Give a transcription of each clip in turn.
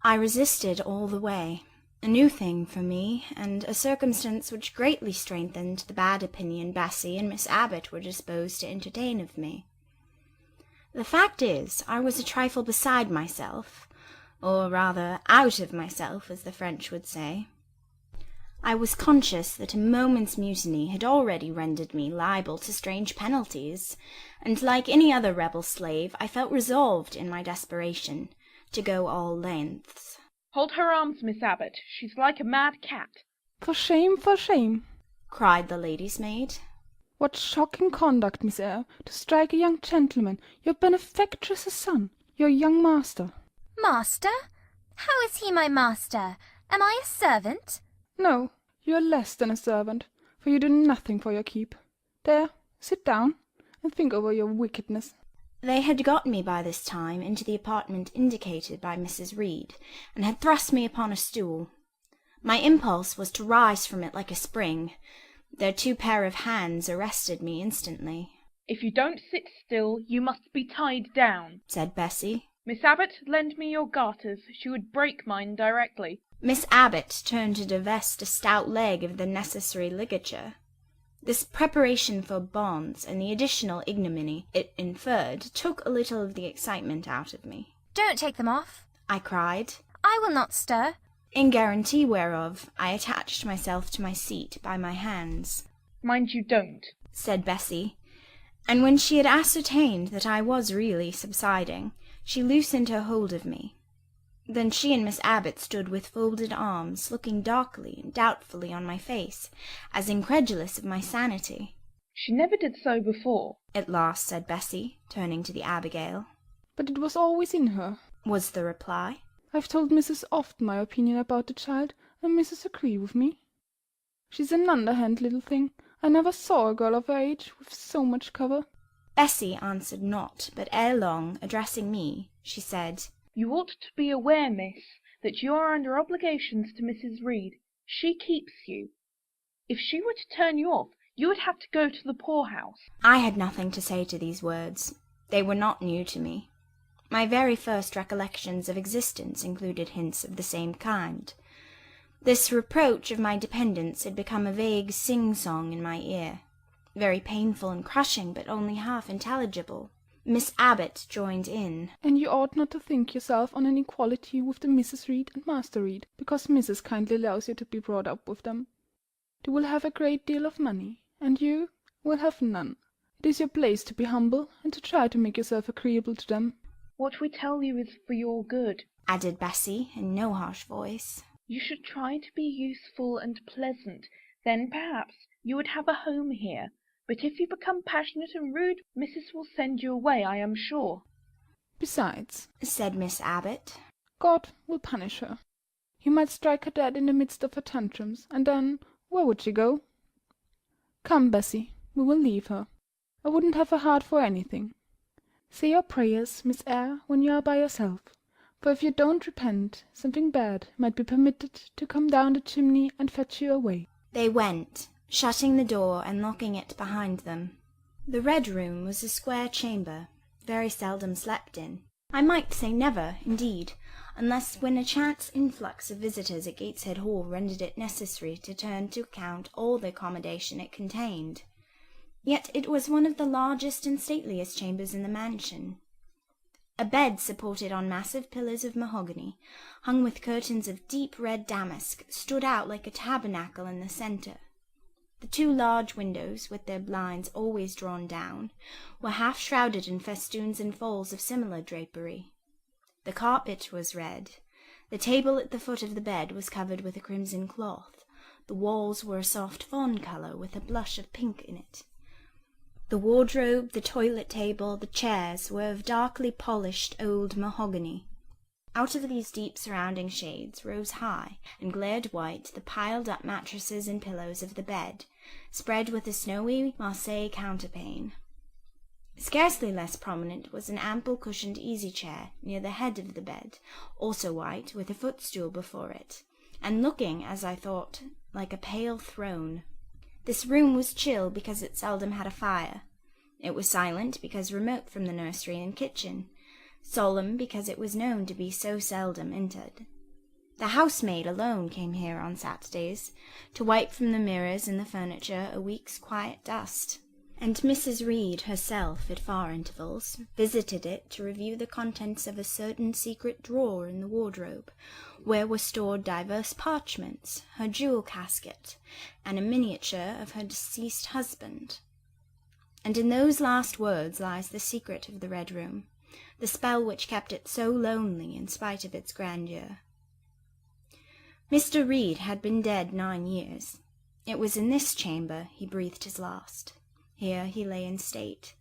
I resisted all the way, a new thing for me, and a circumstance which greatly strengthened the bad opinion Bessie and Miss Abbot were disposed to entertain of me. The fact is, I was a trifle beside myself, or rather out of myself, as the French would say. I was conscious that a moment's mutiny had already rendered me liable to strange penalties, and like any other rebel slave, I felt resolved, in my desperation, to go all lengths. "Hold her arms, Miss Abbot. She's like a mad cat." For shame, cried the lady's maid. What shocking conduct, Miss Eyre, to strike a young gentleman, your benefactress's son, your young master. Master? How is he my master? Am I a servant? No, you are less than a servant, for you do nothing for your keep. There, sit down, and think over your wickedness. They had got me by this time into the apartment indicated by Mrs. Reed, and had thrust me upon a stool. My impulse was to rise from it like a spring. Their two pair of hands arrested me instantly. "If you don't sit still, you must be tied down," said Bessie. "Miss Abbot, lend me your garters. She would break mine directly." Miss Abbot turned to divest a stout leg of the necessary ligature. This preparation for bonds and the additional ignominy it inferred took a little of the excitement out of me. "Don't take them off," I cried. "I will not stir." In guarantee whereof I attached myself to my seat by my hands. "Mind you don't," said Bessie, and when she had ascertained that I was really subsiding, she loosened her hold of me. Then she and Miss Abbot stood with folded arms, looking darkly and doubtfully on my face, as incredulous of my sanity. "She never did so before," at last said Bessie, turning to the Abigail. But it was always in her, was the reply. I've told Mrs. often my opinion about the child, and Mrs. agreed with me. She's an underhand little thing. I never saw a girl of her age with so much cover. Bessie answered not, but ere long, addressing me, she said, "You ought to be aware, miss, that you are under obligations to Mrs. Reed. She keeps you. If she were to turn you off, you would have to go to the poorhouse." I had nothing to say to these words. They were not new to me. My very first recollections of existence included hints of the same kind. This reproach of my dependence had become a vague sing-song in my ear, very painful and crushing, but only half intelligible. Miss Abbot joined in. "And you ought not to think yourself on an equality with the Mrs. Reed and Master Reed, because Mrs. kindly allows you to be brought up with them. They will have a great deal of money, and you will have none. It is your place to be humble, and to try to make yourself agreeable to them." "What we tell you is for your good," added Bessie, in no harsh voice. "You should try to be useful and pleasant. Then perhaps you would have a home here. But if you become passionate and rude, Mrs. will send you away, I am sure." "Besides," said Miss Abbot, "God will punish her. He might strike her dead in the midst of her tantrums, and then where would she go? Come, Bessie, we will leave her. I wouldn't have her heart for anything. Say your prayers, Miss Eyre, when you are by yourself, for if you don't repent, something bad might be permitted to come down the chimney and fetch you away." They went, shutting the door and locking it behind them. The Red Room was a square chamber, very seldom slept in. I might say never, indeed, unless when a chance influx of visitors at Gateshead Hall rendered it necessary to turn to account all the accommodation it contained. Yet it was one of the largest and stateliest chambers in the mansion. A bed supported on massive pillars of mahogany, hung with curtains of deep red damask, stood out like a tabernacle in the centre. The two large windows, with their blinds always drawn down, were half shrouded in festoons and folds of similar drapery. The carpet was red. The table at the foot of the bed was covered with a crimson cloth. The walls were a soft fawn colour, with a blush of pink in it. The wardrobe, the toilet table, the chairs were of darkly polished old mahogany. Out of these deep surrounding shades rose high and glared white the piled-up mattresses and pillows of the bed, spread with a snowy Marseille counterpane. Scarcely less prominent was an ample cushioned easy-chair near the head of the bed, also white, with a footstool before it, and looking, as I thought, like a pale throne. This room was chill because it seldom had a fire. It was silent because remote from the nursery and kitchen. solemn because it was known to be so seldom entered. The housemaid alone came here on Saturdays, to wipe from the mirrors and the furniture a week's quiet dust, and Mrs. Reed herself, at far intervals, visited it to review the contents of a certain secret drawer in the wardrobe, where were stored divers parchments, her jewel casket, and a miniature of her deceased husband. And in those last words lies the secret of the Red Room, the spell which kept it so lonely in spite of its grandeur. Mr. Reed had been dead 9 years. It was in this chamber he breathed his last. Here he lay in state.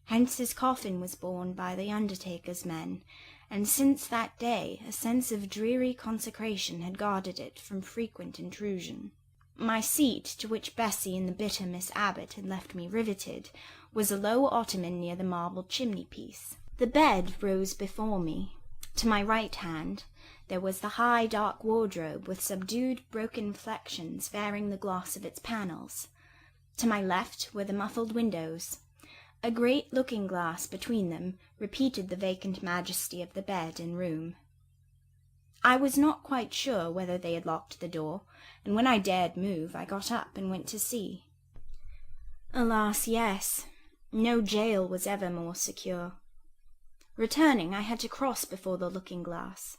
Hence his coffin was borne by the undertaker's men, and since that day a sense of dreary consecration had guarded it from frequent intrusion. My seat, to which Bessie and the bitter Miss Abbot had left me riveted, was a low ottoman near the marble chimney-piece. The bed rose before me. To my right hand there was the high dark wardrobe with subdued broken reflections varying the gloss of its panels. To my left were the muffled windows. A great looking-glass between them repeated the vacant majesty of the bed and room. I was not quite sure whether they had locked the door, and when I dared move, I got up and went to see. Alas, yes, no jail was ever more secure. Returning, I had to cross before the looking-glass.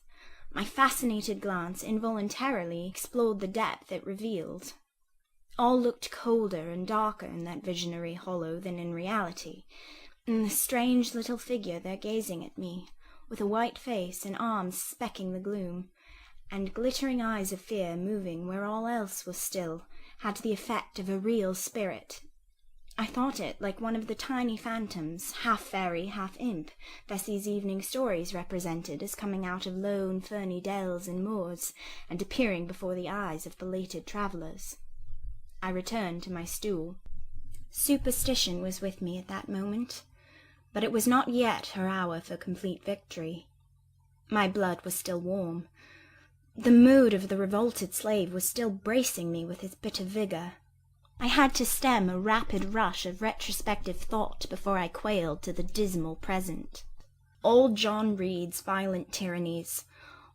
My fascinated glance involuntarily explored the depth it revealed. All looked colder and darker in that visionary hollow than in reality, and the strange little figure there gazing at me, with a white face and arms specking the gloom, and glittering eyes of fear moving where all else was still, had the effect of a real spirit. I thought it like one of the tiny phantoms, half fairy, half imp, Bessie's evening stories represented as coming out of lone ferny dells and moors, and appearing before the eyes of belated travellers. I returned to my stool. Superstition was with me at that moment, but it was not yet her hour for complete victory. My blood was still warm. The mood of the revolted slave was still bracing me with its bitter vigour. I had to stem a rapid rush of retrospective thought before I quailed to the dismal present. Old John Reed's violent tyrannies,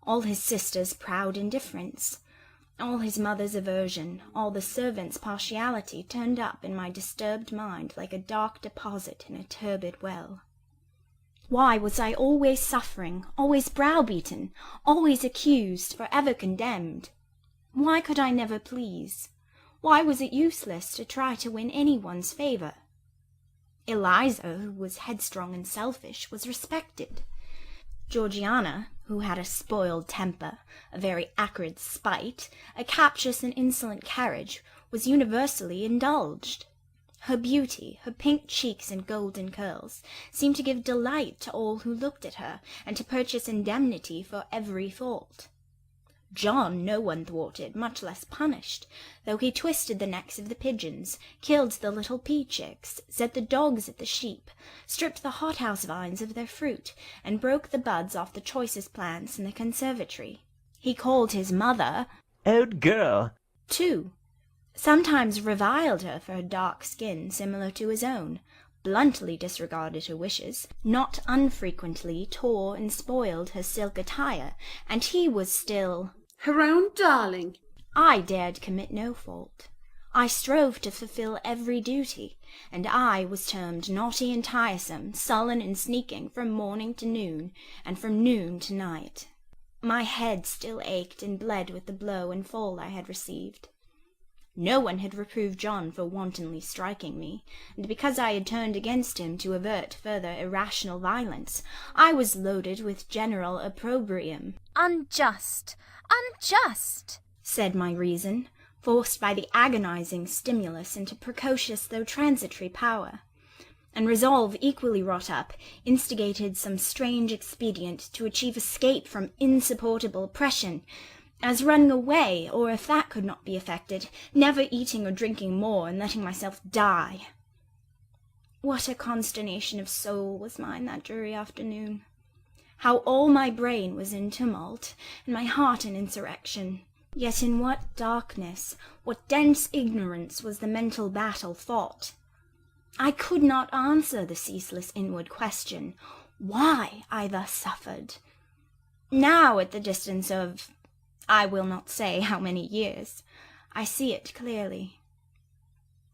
all his sister's proud indifference, all his mother's aversion, all the servants' partiality turned up in my disturbed mind like a dark deposit in a turbid well. Why was I always suffering, always browbeaten, always accused, for ever condemned? Why could I never please? Why was it useless to try to win anyone's favour? Eliza, who was headstrong and selfish, was respected. Georgiana, who had a spoiled temper, a very acrid spite, a captious and insolent carriage, was universally indulged. Her beauty, her pink cheeks and golden curls, seemed to give delight to all who looked at her, and to purchase indemnity for every fault. John no one thwarted, much less punished, though he twisted the necks of the pigeons, killed the little pea-chicks, set the dogs at the sheep, stripped the hothouse vines of their fruit, and broke the buds off the choicest plants in the conservatory. He called his mother "Old girl," too, sometimes reviled her for her dark skin similar to his own, bluntly disregarded her wishes, not unfrequently tore and spoiled her silk attire, and he was still her own darling. I dared commit no fault. I strove to fulfil every duty, and I was termed naughty and tiresome, sullen and sneaking from morning to noon, and from noon to night. My head still ached and bled with the blow and fall I had received. No one had reproved John for wantonly striking me, and because I had turned against him to avert further irrational violence, I was loaded with general opprobrium. Unjust, unjust, said my reason, forced by the agonizing stimulus into precocious though transitory power, and resolve equally wrought up, instigated some strange expedient to achieve escape from insupportable oppression, as running away, or if that could not be effected, never eating or drinking more, and letting myself die. What a consternation of soul was mine that dreary afternoon! How all my brain was in tumult, and my heart in insurrection! Yet in what darkness, what dense ignorance was the mental battle fought! I could not answer the ceaseless inward question, why I thus suffered. Now, at the distance of, I will not say how many years, I see it clearly.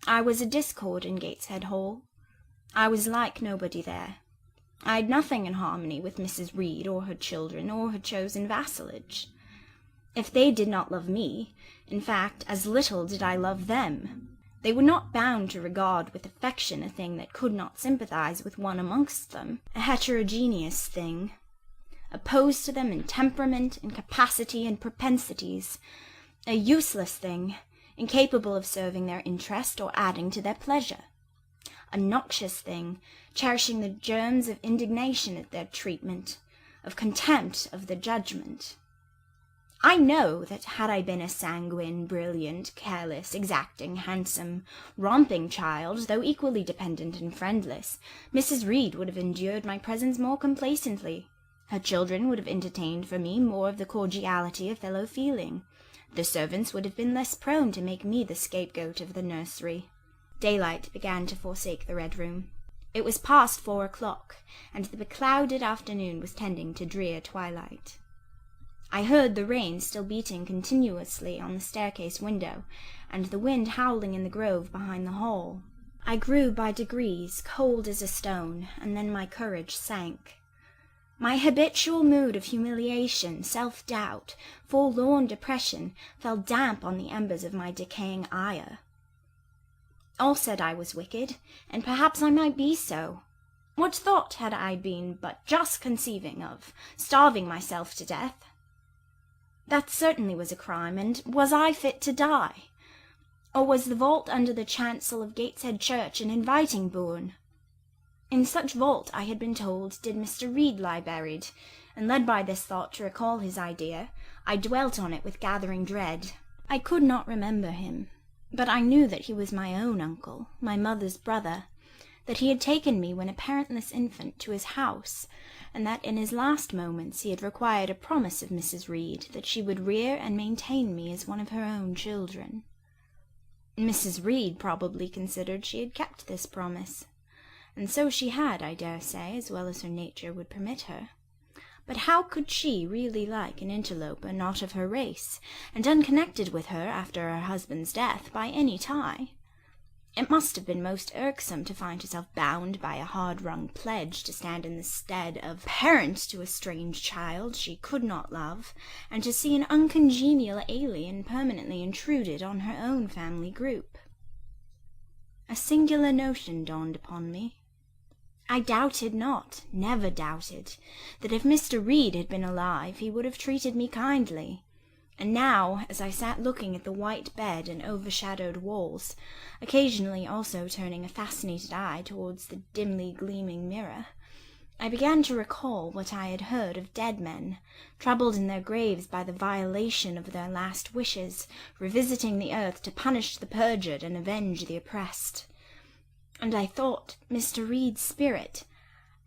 I was a discord in Gateshead Hall. I was like nobody there. I had nothing in harmony with Mrs. Reed or her children or her chosen vassalage. If they did not love me, in fact, as little did I love them. They were not bound to regard with affection a thing that could not sympathize with one amongst them, a heterogeneous thing, opposed to them in temperament and capacity and propensities, a useless thing, incapable of serving their interest or adding to their pleasure, a noxious thing, cherishing the germs of indignation at their treatment, of contempt of their judgment. I know that had I been a sanguine, brilliant, careless, exacting, handsome, romping child, though equally dependent and friendless, Mrs. Reed would have endured my presence more complacently. Her children would have entertained for me more of the cordiality of fellow-feeling. The servants would have been less prone to make me the scapegoat of the nursery. Daylight began to forsake the Red Room. It was past 4 o'clock, and the beclouded afternoon was tending to drear twilight. I heard the rain still beating continuously on the staircase window, and the wind howling in the grove behind the hall. I grew by degrees cold as a stone, and then my courage sank. My habitual mood of humiliation, self-doubt, forlorn depression fell damp on the embers of my decaying ire. All said I was wicked, and perhaps I might be so. What thought had I been but just conceiving of starving myself to death? That certainly was a crime, and was I fit to die? Or was the vault under the chancel of Gateshead Church an inviting bourne? In such vault, I had been told, did Mr. Reed lie buried, and led by this thought to recall his idea, I dwelt on it with gathering dread. I could not remember him, but I knew that he was my own uncle, my mother's brother, that he had taken me when a parentless infant to his house, and that in his last moments he had required a promise of Mrs. Reed that she would rear and maintain me as one of her own children. Mrs. Reed probably considered she had kept this promise, and so she had, I dare say, as well as her nature would permit her. But how could she really like an interloper not of her race, and unconnected with her after her husband's death by any tie? It must have been most irksome to find herself bound by a hard-wrung pledge to stand in the stead of parent to a strange child she could not love, and to see an uncongenial alien permanently intruded on her own family group. A singular notion dawned upon me. I doubted not, never doubted, that if Mr. Reed had been alive he would have treated me kindly. And now, as I sat looking at the white bed and overshadowed walls, occasionally also turning a fascinated eye towards the dimly gleaming mirror, I began to recall what I had heard of dead men, troubled in their graves by the violation of their last wishes, revisiting the earth to punish the perjured and avenge the oppressed. And I thought Mr. Reed's spirit,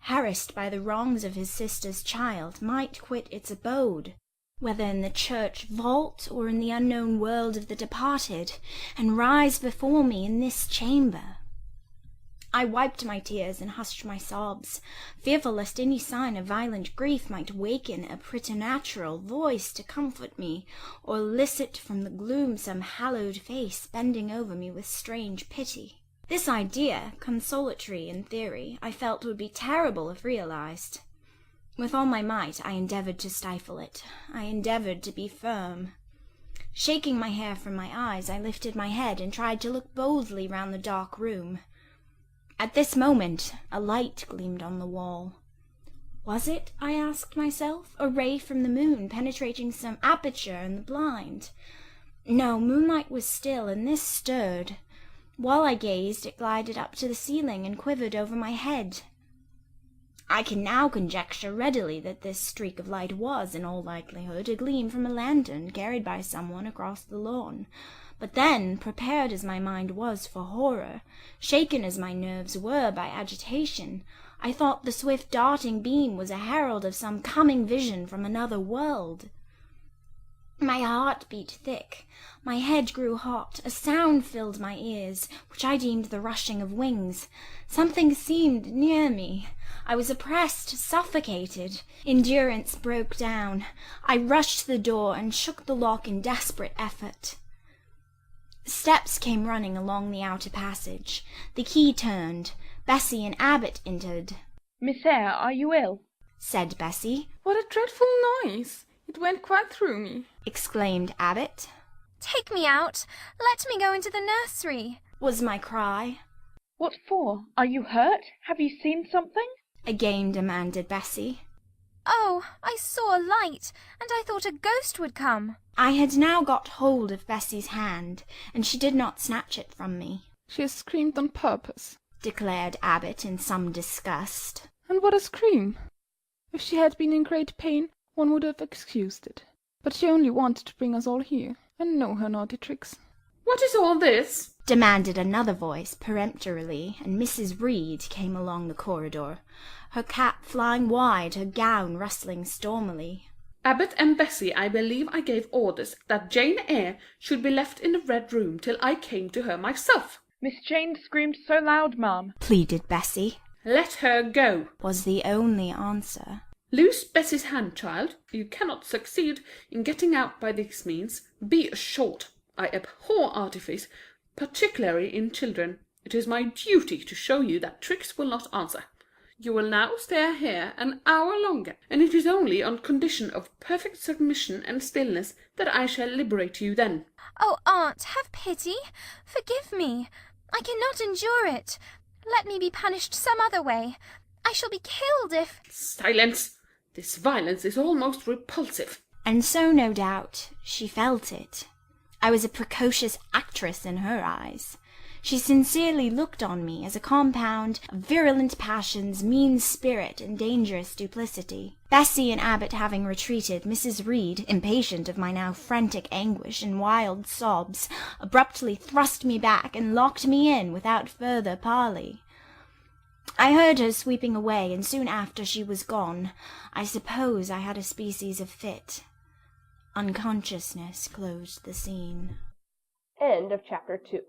harassed by the wrongs of his sister's child, might quit its abode, whether in the church vault or in the unknown world of the departed, and rise before me in this chamber. I wiped my tears and hushed my sobs, fearful lest any sign of violent grief might waken a preternatural voice to comfort me, or elicit from the gloom some hallowed face bending over me with strange pity. This idea, consolatory in theory, I felt would be terrible if realized. With all my might I endeavoured to stifle it. I endeavoured to be firm. Shaking my hair from my eyes, I lifted my head and tried to look boldly round the dark room. At this moment a light gleamed on the wall. Was it, I asked myself, a ray from the moon penetrating some aperture in the blind? No, moonlight was still, and this stirred. While I gazed, it glided up to the ceiling and quivered over my head. I can now conjecture readily that this streak of light was, in all likelihood, a gleam from a lantern carried by someone across the lawn. But then, prepared as my mind was for horror, shaken as my nerves were by agitation, I thought the swift darting beam was a herald of some coming vision from another world. My heart beat thick, my head grew hot, a sound filled my ears, which I deemed the rushing of wings. Something seemed near me. I was oppressed, suffocated. Endurance broke down. I rushed to the door and shook the lock in desperate effort. Steps came running along the outer passage. The key turned. Bessie and Abbot entered. Miss Eyre, are you ill? Said Bessie. What a dreadful noise! It went quite through me, Exclaimed Abbot. Take me out. Let me go into the nursery. Was my cry. What for? Are you hurt? Have you seen something? Again demanded Bessie. Oh, I saw a light, and I thought a ghost would come. I had now got hold of Bessie's hand, and she did not snatch it from me, She has screamed on purpose. declared Abbot in some disgust. And what a scream! If she had been in great pain, one would have excused it. But she only wanted to bring us all here, and know her naughty tricks. What is all this? Demanded another voice peremptorily, and Mrs. Reed came along the corridor, her cap flying wide, her gown rustling stormily. Abbot and Bessie, I believe I gave orders that Jane Eyre should be left in the Red Room till I came to her myself. Miss Jane screamed so loud, ma'am. Pleaded Bessie. Let her go. Was the only answer. Loose Bessie's hand, child. You cannot succeed in getting out by these means. Be assured, I abhor artifice, particularly in children. It is my duty to show you that tricks will not answer. You will now stay here an hour longer, and it is only on condition of perfect submission and stillness that I shall liberate you then. Oh, aunt, have pity. Forgive me. I cannot endure it. Let me be punished some other way. I shall be killed if— Silence! This violence is almost repulsive. And so, no doubt, she felt it. I was a precocious actress in her eyes. She sincerely looked on me as a compound of virulent passions, mean spirit, and dangerous duplicity. Bessie and Abbot having retreated, Mrs. Reed, impatient of my now frantic anguish and wild sobs, abruptly thrust me back and locked me in without further parley. I heard her sweeping away, and soon after she was gone, I suppose I had a species of fit. Unconsciousness closed the scene. End of chapter 2.